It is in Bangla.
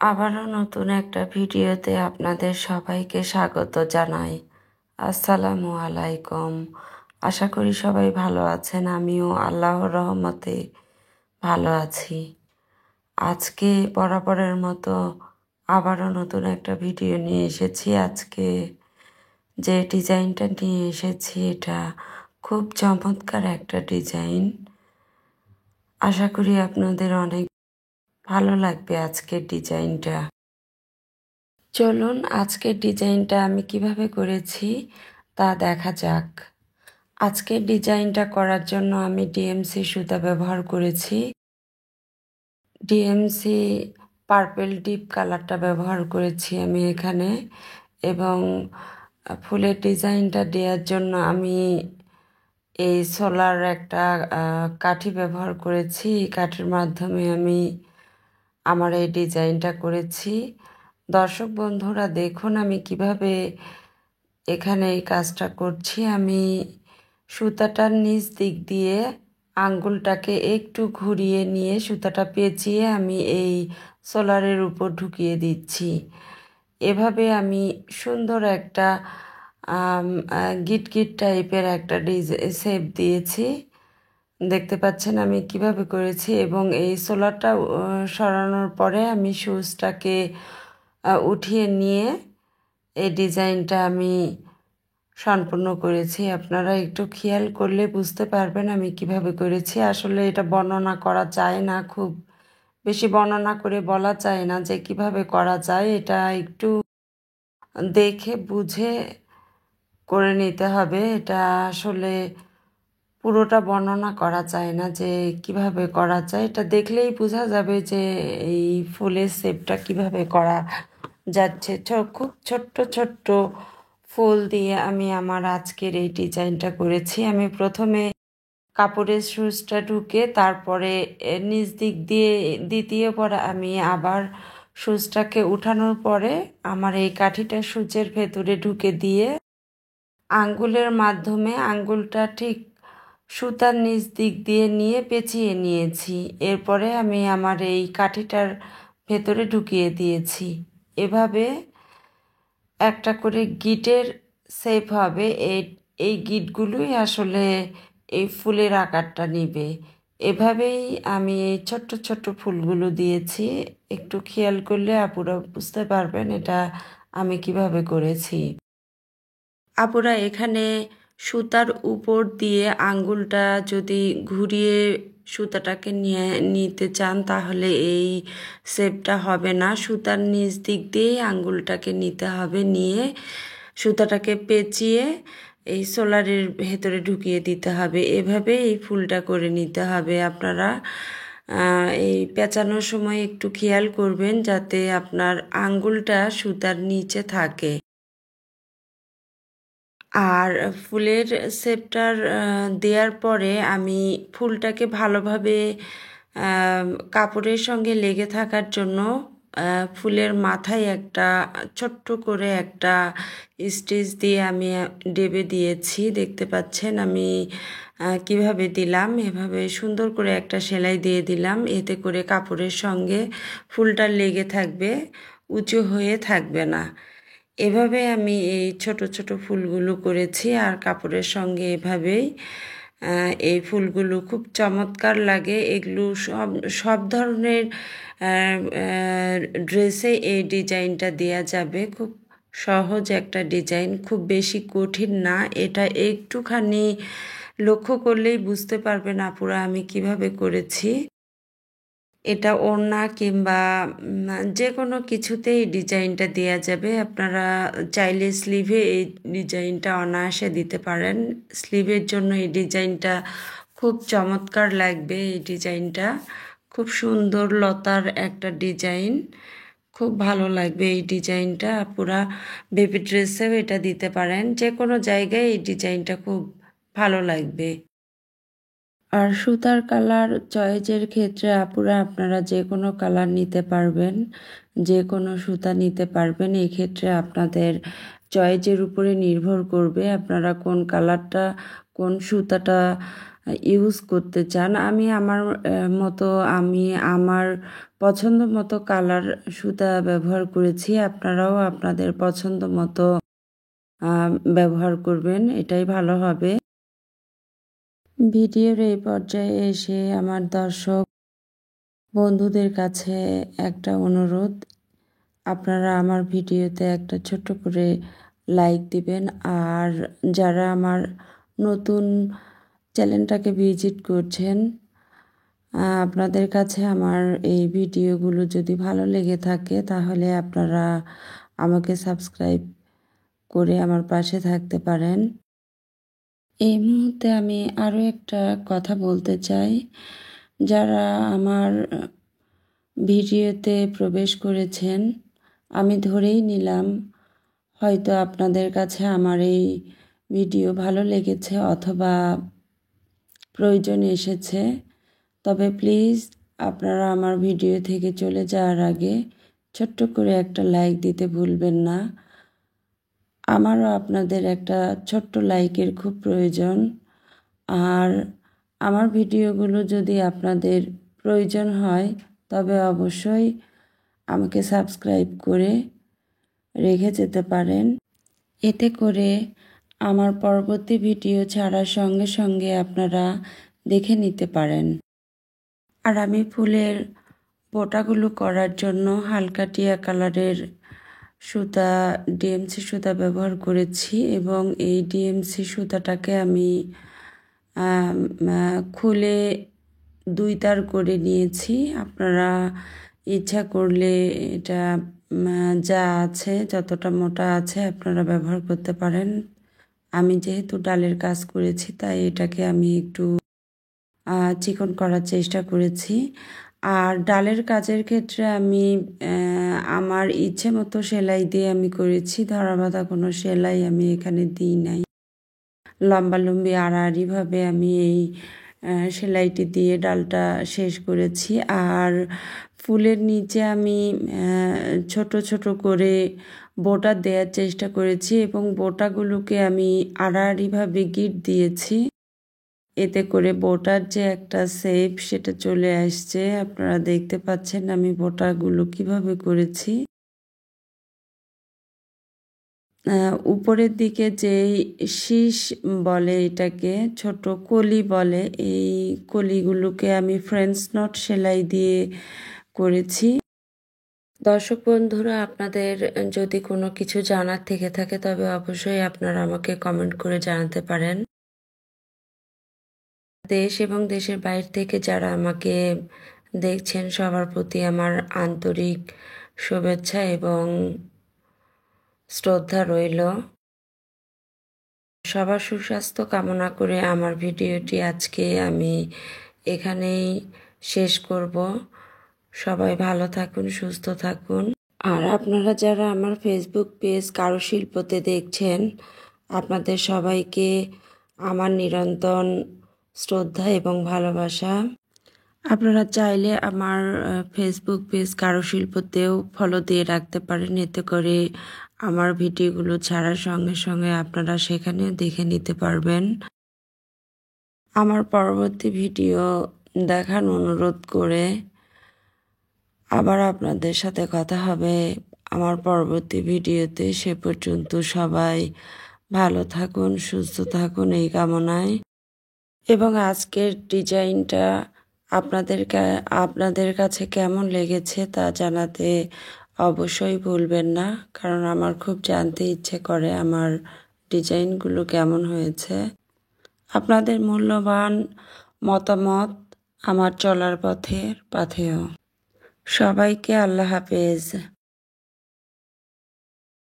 আবারও নতুন একটা ভিডিওতে আপনাদের সবাইকে স্বাগত জানাই। আসসালামু আলাইকুম। আশা করি সবাই ভালো আছেন। আমিও আল্লাহর রহমতে ভালো আছি। আজকে বরাবরের মতো আবারও নতুন একটা ভিডিও নিয়ে এসেছি। আজকে যে ডিজাইনটা নিয়ে এসেছি এটা খুব চমৎকার একটা ডিজাইন। আশা করি আপনাদের অনেক ভালো লাগবে আজকের ডিজাইনটা। চলুন আজকের ডিজাইনটা আমি কিভাবে করেছি তা দেখা যাক। আজকের ডিজাইনটা করার জন্য আমি ডিএমসি সুতা ব্যবহার করেছি। ডিএমসি পার্পল ডিপ কালারটা ব্যবহার করেছি আমি এখানে, এবং ফুলের ডিজাইনটা দেওয়ার জন্য আমি এই সোলার একটা কাঠি ব্যবহার করেছি। এই কাঠির মাধ্যমে আমি আমার এই ডিজাইনটা করেছি। দর্শক বন্ধুরা দেখুন আমি কিভাবে এখানে এই কাজটা করছি। আমি সুতাটার নিচ দিক দিয়ে আঙ্গুলটাকে একটু ঘুরিয়ে নিয়ে সুতাটা পেঁচিয়ে আমি এই সোলারের উপর ঢুকিয়ে দিচ্ছি। এভাবে আমি সুন্দর একটা গিট টাইপের একটা শেপ দিয়েছি। দেখতে পাচ্ছেন আমি কিভাবে করেছি, এবং এই সোলারটা সরানোর পরে আমি সুচটাকে উঠিয়ে নিয়ে এই ডিজাইনটা আমি সম্পূর্ণ করেছি। আপনারা একটু খেয়াল করলে বুঝতে পারবেন আমি কিভাবে করেছি। আসলে এটা বর্ণনা করা যায় না, খুব বেশি বর্ণনা করে বলা যায় না যে কিভাবে করা যায়। এটা একটু দেখে বুঝে করে নিতে হবে। এটা আসলে পুরোটা বর্ণনা করা যায় না যে কিভাবে করা যায়। এটা দেখলেই বোঝা যাবে যে এই ফুলের শেপটা কিভাবে করা যাচ্ছে। খুব ছোট্ট ছোট্ট ফুল দিয়ে আমি আমার আজকের এই ডিজাইনটা করেছি। আমি প্রথমে কাপড়ের সুচটা ঢুকে তারপরে নিচ দিক দিয়ে দ্বিতীয় পরে আমি আবার সুচটাকে উঠানোর পরে আমার এই কাঠিটা সুচের ভেতরে ঢুকে দিয়ে আঙ্গুলের মাধ্যমে আঙ্গুলটা ঠিক সুতার নিচ দিক দিয়ে নিয়ে পেঁচিয়ে নিয়েছি। এরপরে আমি আমার এই কাঠিটার ভেতরে ঢুকিয়ে দিয়েছি। এভাবে একটা করে গিটের শেপ হবে। এই গিটগুলোই আসলে এই ফুলের আকারটা নিবে। এভাবেই আমি এই ছোট্ট ছোট্ট ফুলগুলো দিয়েছি। একটু খেয়াল করলে আপুরা বুঝতে পারবেন এটা আমি কিভাবে করেছি। আপুরা এখানে সুতার উপর দিয়ে আঙ্গুলটা যদি ঘুরিয়ে সুতাটাকে নিতে চান তাহলে এই শেপটা হবে না। সুতার নিচ দিক দিয়েই আঙ্গুলটাকে নিতে হবে, নিয়ে সুতাটাকে পেঁচিয়ে এই সোলারের ভেতরে ঢুকিয়ে দিতে হবে। এভাবে এই ফুলটা করে নিতে হবে। আপনারা এই পেঁচানোর সময় একটু খেয়াল করবেন যাতে আপনার আঙ্গুলটা সুতার নিচে থাকে। আর ফুলের শেপটার দেওয়ার পরে আমি ফুলটাকে ভালোভাবে কাপড়ের সঙ্গে লেগে থাকার জন্য ফুলের মাথায় একটা ছোট্ট করে একটা স্টিচ দিয়ে আমি ডেবে দিয়েছি। দেখতে পাচ্ছেন আমি কিভাবে দিলাম। এভাবে সুন্দর করে একটা সেলাই দিয়ে দিলাম, এতে করে কাপড়ের সঙ্গে ফুলটা লেগে থাকবে, উঁচু হয়ে থাকবে না। এভাবে আমি এই ছোট ছোট ফুলগুলো করেছি। আর কাপড়ের সঙ্গে এভাবেই এই ফুলগুলো খুব চমৎকার লাগে। এগুলো সব ধরনের ড্রেসে এই ডিজাইনটা দেয়া যাবে। খুব সহজ একটা ডিজাইন, খুব বেশি কঠিন না। এটা একটুখানি লক্ষ্য করলেই বুঝতে পারবেন আপুরা আমি কিভাবে করেছি। এটা ওড়না কিংবা যে কোনো কিছুতেই ডিজাইনটা দেওয়া যাবে। আপনারা চাইলে স্লিভে এই ডিজাইনটা অনায়াসে দিতে পারেন। স্লিভের জন্য এই ডিজাইনটা খুব চমৎকার লাগবে। এই ডিজাইনটা খুব সুন্দর লতার একটা ডিজাইন, খুব ভালো লাগবে এই ডিজাইনটা। পুরা বেবি ড্রেসেও এটা দিতে পারেন, যে কোনো জায়গায় এই ডিজাইনটা খুব ভালো লাগবে। আর সুতার কালার চয়েসের ক্ষেত্রে আপুরা আপনারা যে কোনো কালার নিতে পারবেন, যে কোনো সুতা নিতে পারবেন। এই ক্ষেত্রে আপনাদের চয়েসের উপরে নির্ভর করবে আপনারা কোন কালারটা, কোন সুতাটা ইউজ করতে চান, আমি আমার মতো আমি আমার পছন্দ মতো কালার সুতা ব্যবহার করেছি। আপনারাও আপনাদের পছন্দ মতো ব্যবহার করবেন, এটাই ভালো হবে। ভিডিওর এই পর্যায়ে এসে আমার দর্শক বন্ধুদের কাছে একটা অনুরোধ, আপনারা আমার ভিডিওতে একটা ছোট্ট করে লাইক দিবেন। আর যারা আমার নতুন চ্যানেলটাকে ভিজিট করছেন, আপনাদের কাছে আমার এই ভিডিওগুলো যদি ভালো লেগে থাকে তাহলে আপনারা আমাকে সাবস্ক্রাইব করে আমার পাশে থাকতে পারেন। এই মুহূর্তে আমি আরও একটা কথা বলতে চাই, যারা আমার ভিডিওতে প্রবেশ করেছেন, আমি ধরেই নিলাম হয়তো আপনাদের কাছে আমার এই ভিডিও ভালো লেগেছে অথবা প্রয়োজন এসেছে। তবে প্লিজ আপনারা আমার ভিডিও থেকে চলে যাওয়ার আগে ছোট্ট করে একটা লাইক দিতে ভুলবেন না। আমারও আপনাদের একটা ছোট্ট লাইকের খুব প্রয়োজন। আর আমার ভিডিওগুলো যদি আপনাদের প্রয়োজন হয় তবে অবশ্যই আমাকে সাবস্ক্রাইব করে রেখে যেতে পারেন। এতে করে আমার পরবর্তী ভিডিও ছাড়ার সঙ্গে সঙ্গে আপনারা দেখে নিতে পারেন। আর আমি ফুলের বোটাগুলো করার জন্য হালকা টিয়া কালারের সুতা, ডিএমসি সুতা ব্যবহার করেছি এবং এই ডিএমসি সুতাটাকে আমি খুলে 2 তার করে নিয়েছি। আপনারা ইচ্ছা করলে এটা যা আছে, যতটা মোটা আছে আপনারা ব্যবহার করতে পারেন। আমি যেহেতু ডালের কাজ করেছি তাই এটাকে আমি একটু চিকন করার চেষ্টা করেছি। আর ডালের কাজের ক্ষেত্রে আমি আমার ইচ্ছে মতো সেলাই দিয়ে আমি করেছি, ধরা বাঁধা কোনো সেলাই আমি এখানে দিই নাই। লম্বালম্বি আড়াআড়িভাবে আমি এই সেলাইটি দিয়ে ডালটা শেষ করেছি। আর ফুলের নিচে আমি ছোট ছোট করে বোটা দেওয়ার চেষ্টা করেছি এবং বোটাগুলোকে আমি আড়াআড়িভাবে গিট দিয়েছি। এতে করে বোটার যে একটা শেপ সেটা চলে আসছে। আপনারা দেখতে পাচ্ছেন আমি বোটাগুলো কিভাবে করেছি। উপরের দিকে যেই শীষ বলে, এটাকে ছোট কলি বলে, এই কলিগুলোকে আমি ফ্রেঞ্চ নট সেলাই দিয়ে করেছি। দর্শক বন্ধুরা, আপনাদের যদি কোনো কিছু জানার থেকে থাকে তবে অবশ্যই আপনারা আমাকে কমেন্ট করে জানাতে পারেন। দেশ এবং দেশের বাইরে থেকে যারা আমাকে দেখছেন সবার প্রতি আমার আন্তরিক শুভেচ্ছা এবং শ্রদ্ধা রইল। সবার সুস্বাস্থ্য কামনা করে আমার ভিডিওটি আজকে আমি এখানেই শেষ করব। সবাই ভালো থাকুন, সুস্থ থাকুন। আর আপনারা যারা আমার ফেসবুক পেজ কারুশিল্পতে দেখছেন, আপনাদের সবাইকে আমার নিরন্তর শ্রদ্ধা এবং ভালোবাসা। আপনারা চাইলে আমার ফেসবুক পেজ কারুশিল্পতেও ফলো দিয়ে রাখতে পারেন। এতে করে আমার ভিডিওগুলো ছাড়ার সঙ্গে সঙ্গে আপনারা সেখানেও দেখে নিতে পারবেন। আমার পরবর্তী ভিডিও দেখার অনুরোধ করে আবার আপনাদের সাথে কথা হবে আমার পরবর্তী ভিডিওতে। সে পর্যন্ত সবাই ভালো থাকুন, সুস্থ থাকুন এই কামনায়। এবং আজকের ডিজাইনটা আপনাদের কাছে কেমন লেগেছে তা জানাতে অবশ্যই ভুলবেন না, কারণ আমার খুব জানতে ইচ্ছে করে আমার ডিজাইনগুলো কেমন হয়েছে। আপনাদের মূল্যবান মতামত আমার চলার পথের পাথেয়। সবাইকে আল্লাহ হাফেজ।